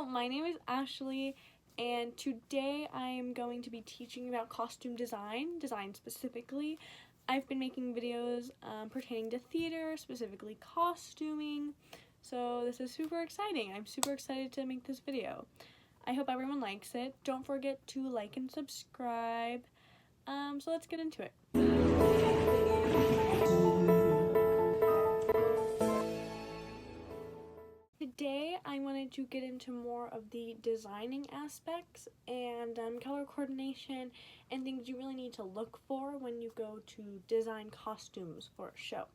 my name is Ashley, and today I am going to be teaching about costume design specifically. I've been making videos pertaining to theater, specifically costuming, so this is super exciting. I'm super excited to make this video. I hope everyone likes it. Don't forget to like and subscribe. So let's get into it. Today I wanted to get into more of the designing aspects and color coordination and things you really need to look for when you go to design costumes for a show.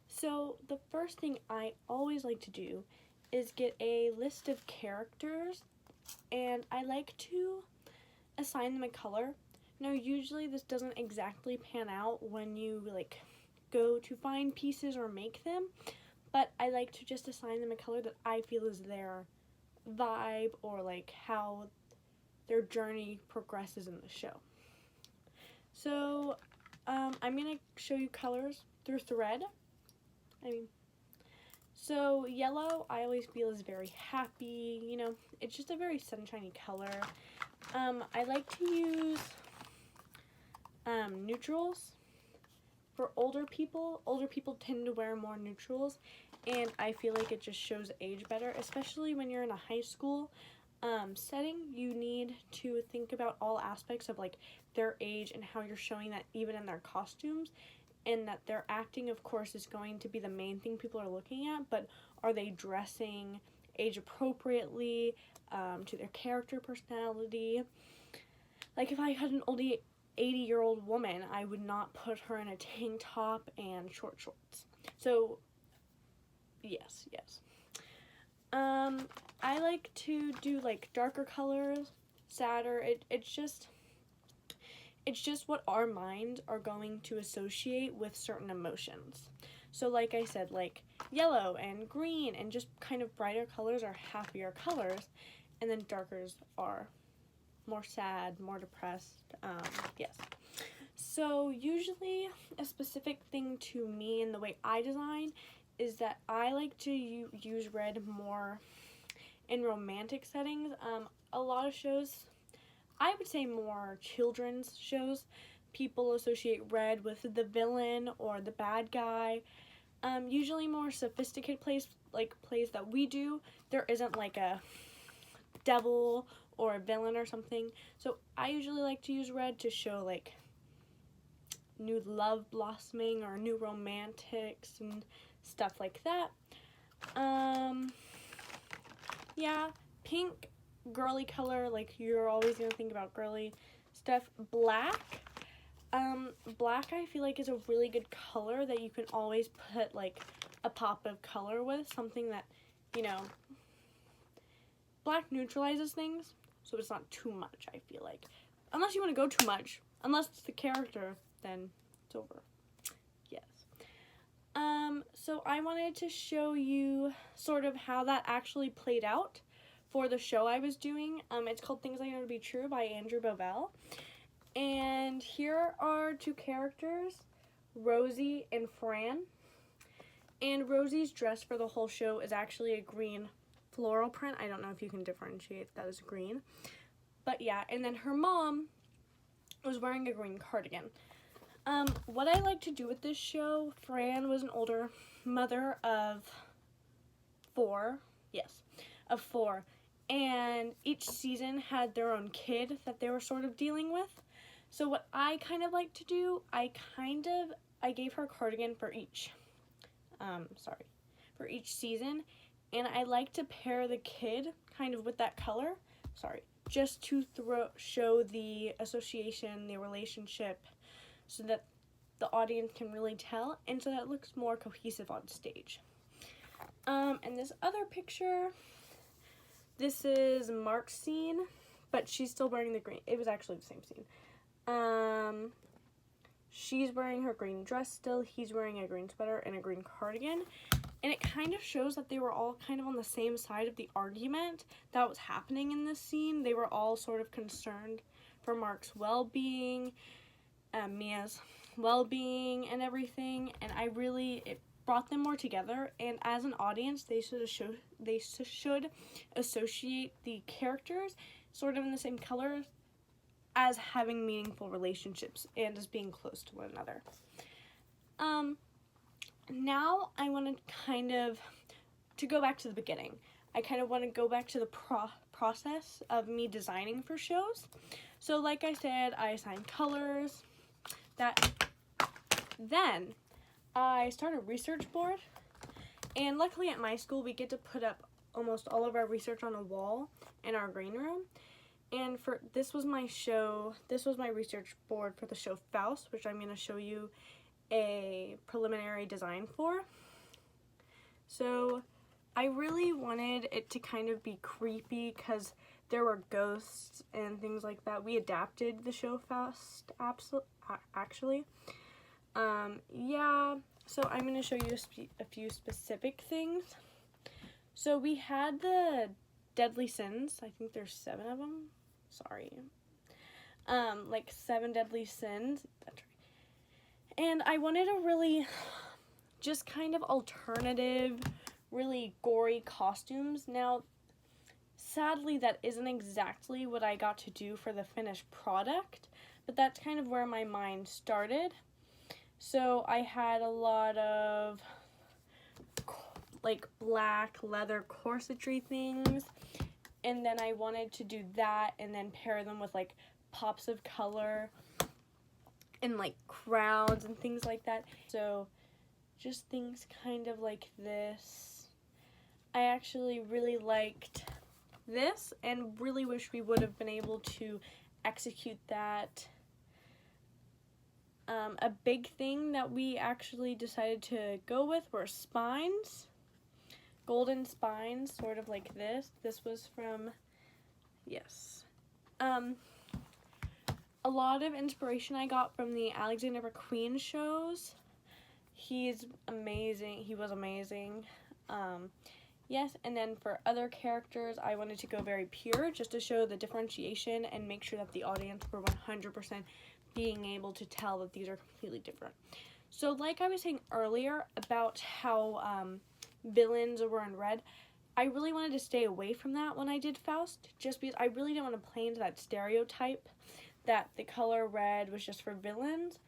So the first thing I always like to do is get a list of characters, and I like to assign them a color. Now usually this doesn't exactly pan out when you go to find pieces or make them, but I like to just assign them a color that I feel is their vibe or how their journey progresses in the show. So I'm going to show you colors through thread. So yellow I always feel is very happy, it's just a very sunshiny color. I like to use neutrals. For older people tend to wear more neutrals, and I feel like it just shows age better, especially when you're in a high school setting. You need to think about all aspects of their age and how you're showing that even in their costumes, and that their acting, of course, is going to be the main thing people are looking at, but are they dressing age appropriately to their character personality? If I had an old 80-year-old woman, I would not put her in a tank top and short shorts. So yes. I like to do darker colors, sadder. It's just what our minds are going to associate with certain emotions. So like I said, yellow and green and just kind of brighter colors are happier colors, and then darkers are more sad, more depressed. Yes. So usually a specific thing to me in the way I design is that I like to use red more in romantic settings. A lot of shows, I would say more children's shows, people associate red with the villain or the bad guy. Usually more sophisticated plays that we do, there isn't a devil or a villain or something. So I usually like to use red to show new love blossoming or new romantics and stuff like that. Yeah, pink, girly color, you're always gonna think about girly stuff. Black I feel is a really good color that you can always put a pop of color with, something that, black neutralizes things, so it's not too much, I feel like. Unless you want to go too much, unless it's the character, then it's over. Yes. So I wanted to show you sort of how that actually played out for the show I was doing. It's called Things I Know to Be True by Andrew Bovell. And here are two characters, Rosie and Fran. And Rosie's dress for the whole show is actually a green floral print. I don't know if you can differentiate that as green. But yeah, and then her mom was wearing a green cardigan. What I like to do with this show, Fran was an older mother of four. And each season had their own kid that they were sort of dealing with. So what I kind of like to do, I gave her a cardigan for each season, and I like to pair the kid kind of with that color, just to show the association, the relationship, so that the audience can really tell, and so that it looks more cohesive on stage. And this other picture, this is Mark's scene, but she's still wearing the green. It was actually the same scene. She's wearing her green dress still. He's wearing a green sweater and a green cardigan. And it kind of shows that they were all kind of on the same side of the argument that was happening in this scene. They were all sort of concerned for Mark's well-being, Mia's well-being and everything. And brought them more together, and as an audience they should associate the characters sort of in the same colors as having meaningful relationships and as being close to one another. Now I want to go back to the beginning. I kind of want to go back to the process of me designing for shows. So like I said, I assigned colors. Then I started a research board, and luckily at my school we get to put up almost all of our research on a wall in our green room. And this was my research board for the show Faust, which I'm going to show you a preliminary design for. So I really wanted it to kind of be creepy because there were ghosts and things like that. We adapted the show Faust, actually. Yeah, so I'm going to show you a few specific things. So we had the deadly sins. I think there's 7 of them. Sorry. Like 7 deadly sins. That's right. And I wanted a really just kind of alternative, really gory costumes. Now, sadly, that isn't exactly what I got to do for the finished product, but that's kind of where my mind started. So I had a lot of like black leather corsetry things, and then I wanted to do that and then pair them with like pops of color and like crowns and things like that. So just things kind of like this. I actually really liked this and really wish we would have been able to execute that. A big thing that we actually decided to go with were spines, golden spines, sort of like this. This was from, yes. A lot of inspiration I got from the Alexander McQueen shows. He's amazing. He was amazing. Yes, and then for other characters, I wanted to go very pure just to show the differentiation and make sure that the audience were 100% being able to tell that these are completely different. So like I was saying earlier about how villains were in red, I really wanted to stay away from that when I did Faust, just because I really didn't want to play into that stereotype that the color red was just for villains,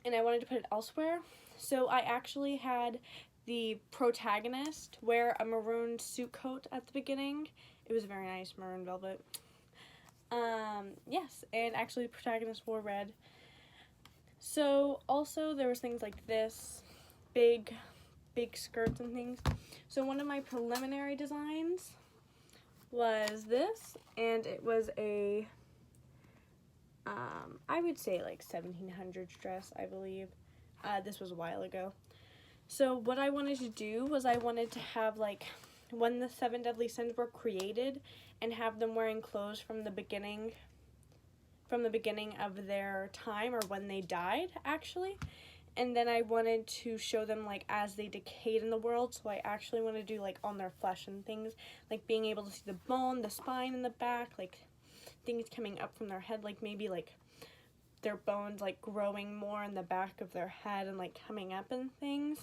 and I wanted to put it elsewhere. So I actually had the protagonist wear a maroon suit coat at the beginning. It was very nice, maroon velvet. Yes, and actually the protagonist wore red. So also there was things like this, big skirts and things. So one of my preliminary designs was this, and it was a I would say like 1700s dress, I believe. This was a while ago. So what I wanted to do was I wanted to have like when the 7 deadly sins were created and have them wearing clothes from the beginning of their time, or when they died actually. And then I wanted to show them like as they decayed in the world, so I actually want to do like on their flesh and things, like being able to see the bone, the spine in the back, like things coming up from their head, like maybe like their bones like growing more in the back of their head and like coming up and things.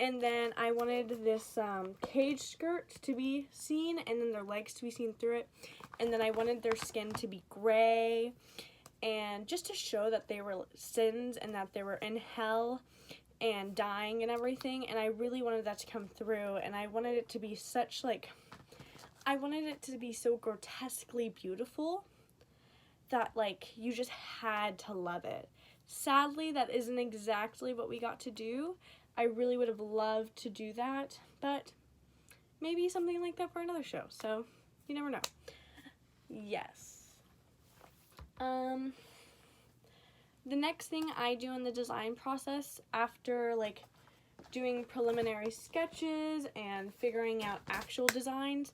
And then I wanted this cage skirt to be seen, and then their legs to be seen through it. And then I wanted their skin to be gray, and just to show that they were sins and that they were in hell and dying and everything. And I really wanted that to come through, and I wanted it to be such like, I wanted it to be so grotesquely beautiful that like you just had to love it. Sadly, that isn't exactly what we got to do. I really would have loved to do that, but maybe something like that for another show, so you never know. Yes. The next thing I do in the design process after like doing preliminary sketches and figuring out actual designs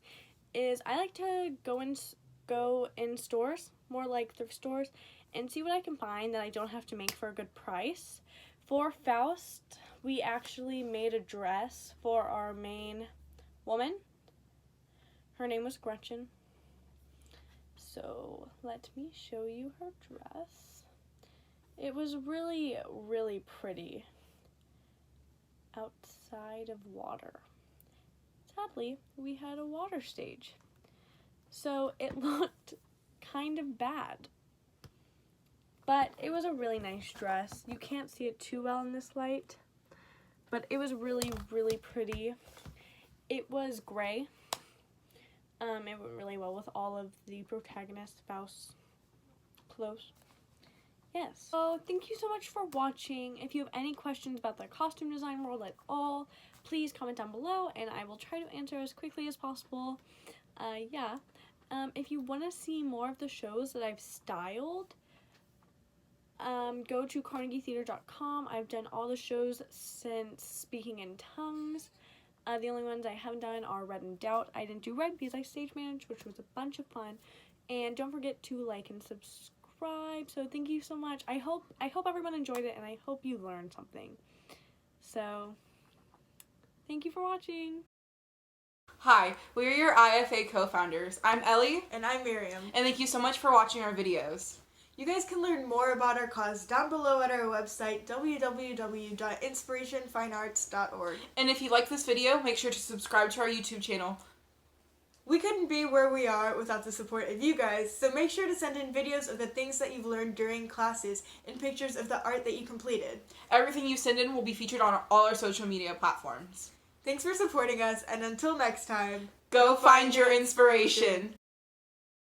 is I like to go in stores, more like thrift stores, and see what I can find that I don't have to make for a good price. For Faust, we actually made a dress for our main woman. Her name was Gretchen. So let me show you her dress. It was really, really pretty. outside of water. Sadly, we had a water stage. So it looked kind of bad. But it was a really nice dress. You can't see it too well in this light, but it was really, really pretty. It was gray. It went really well with all of the protagonist spouse clothes. Yes. So thank you so much for watching. If you have any questions about the costume design world at all, please comment down below and I will try to answer as quickly as possible. If you want to see more of the shows that I've styled, go to carnegietheater.com. I've done all the shows since Speaking in Tongues. The only ones I haven't done are Red and Doubt. I didn't do Red because I stage managed, which was a bunch of fun. And don't forget to like and subscribe. So thank you so much. I hope everyone enjoyed it and I hope you learned something. So thank you for watching. Hi, we are your IFA co-founders. I'm Ellie. And I'm Miriam. And thank you so much for watching our videos. You guys can learn more about our cause down below at our website, www.inspirationfinearts.org. And if you like this video, make sure to subscribe to our YouTube channel. We couldn't be where we are without the support of you guys, so make sure to send in videos of the things that you've learned during classes and pictures of the art that you completed. Everything you send in will be featured on all our social media platforms. Thanks for supporting us, and until next time, Go find your inspiration.